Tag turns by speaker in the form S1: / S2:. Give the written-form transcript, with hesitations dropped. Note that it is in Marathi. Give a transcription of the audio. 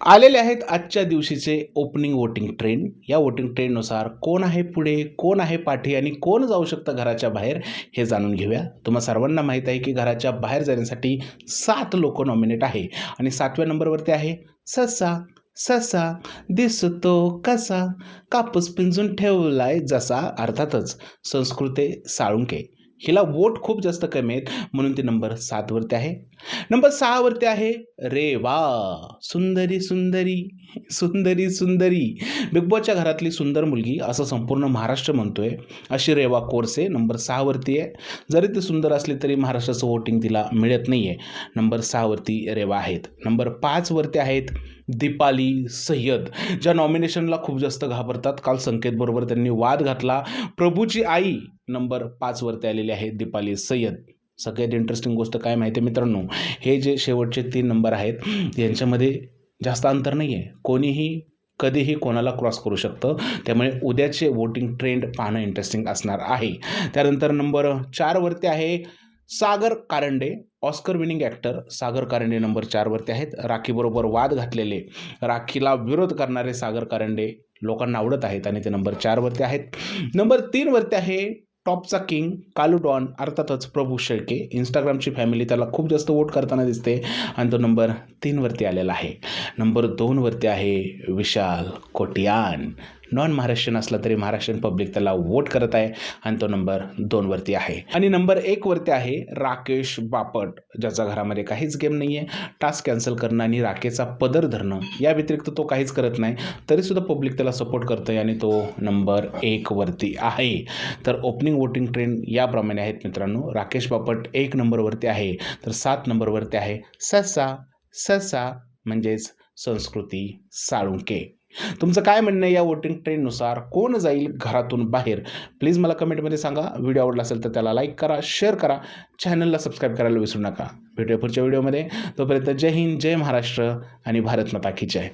S1: आलेले आहेत आजच्या दिवशीचे ओपनिंग वोटिंग ट्रेंड. या वोटिंग ट्रेंडनुसार कोण आहे पुढे, कोण आहे पाठी आणि कोण जाऊ शकतं घराच्या बाहेर हे जाणून घेऊया. तुम्हा सर्वांना माहीत आहे की घराच्या बाहेर जाण्यासाठी 7 लोक नॉमिनेट आहे आणि 7व्या नंबरवरती आहे ससा. ससा दिसतो कसा, कापूस पिंजून ठेवलाय जसा. अर्थातच संस्कृते साळुंके. हिला वोट खूप जास्त कमी आहेत म्हणून ती नंबर 7 वरती आहे. नंबर 6 वरती आहे रेवा. सुंदरी सुंदरी सुंदरी सुंदरी, बिग बॉसच्या घरातली सुंदर मुलगी असं संपूर्ण महाराष्ट्र म्हणतोय. अशी रेवा कोरसे नंबर 6 वरती आहे. जरी ती सुंदर असली तरी महाराष्ट्राचं वोटिंग तिला मिळत नाही आहे. नंबर 6 वरती रेवा आहेत. नंबर 5 वरती आहेत दीपाली सय्यद, ज्या नॉमिनेशनला खूप जास्त घाबरतात. काल संकेत बरोबर त्यांनी वाद घातला. प्रभूची आई नंबर 5 वरती आलेली आहे दीपाली सय्यद. सगळ्यात इंटरेस्टिंग गोष्ट काय माहिती आहे मित्रांनो, हे जे शेवटचे 3 नंबर आहेत यांच्यामध्ये जास्त अंतर नाही आहे. कोणीही कधीही कोणाला क्रॉस करू शकतं. त्यामुळे उद्याचे वोटिंग ट्रेंड पाहणं इंटरेस्टिंग असणार आहे. त्यानंतर नंबर 4 वरती आहे सागर कारंडे, ऑस्कर विनिंग ॲक्टर सागर कारंडे नंबर 4 वरती आहेत. राखीबरोबर वाद घातलेले, राखीला विरोध करणारे सागर कारंडे लोकांना आवडत आहेत आणि ते नंबर 4 वरती आहेत. नंबर 3 वरती आहे टॉपचा किंग कालू डॉन, अर्थातच प्रभू शेळके. इंस्टाग्रामची फॅमिली त्याला खूप जास्त वोट करताना दिसते आणि तो नंबर 3 वरती आलेला आहे. नंबर 2 वरती आहे विशाल कोटियान. नॉन महाराष्ट्रीयन असला तरी महाराष्ट्रीयन पब्लिक त्याला वोट करत आहे आणि तो नंबर 2 वरती आहे. आणि नंबर 1 वरती आहे राकेश बापट, ज्याच्या घरामध्ये काहीच गेम नाही आहे. टास्क कॅन्सल करणं आणि राकेचा पदर धरणं या व्यतिरिक्त तो काहीच करत नाही, तरीसुद्धा पब्लिक त्याला सपोर्ट करतं आहे आणि तो नंबर 1 वरती आहे. तर ओपनिंग वोटिंग ट्रेंड याप्रमाणे आहेत मित्रांनो. राकेश बापट 1 नंबरवरती आहे, तर 7 नंबरवरती आहे ससा. ससा म्हणजेच संस्कृती साळुंके. तुमचं काय म्हणणं आहे या वोटिंग ट्रेंडनुसार कोण जाईल घरातून बाहेर? प्लीज मला कमेंटमध्ये सांगा. व्हिडिओ आवडला असेल तर त्याला लाईक करा, शेअर करा, चॅनलला सबस्क्राईब करायला विसरू नका. भेटूया पुढच्या व्हिडिओमध्ये. तोपर्यंत जय हिंद, जय महाराष्ट्र आणि भारत माता की जय.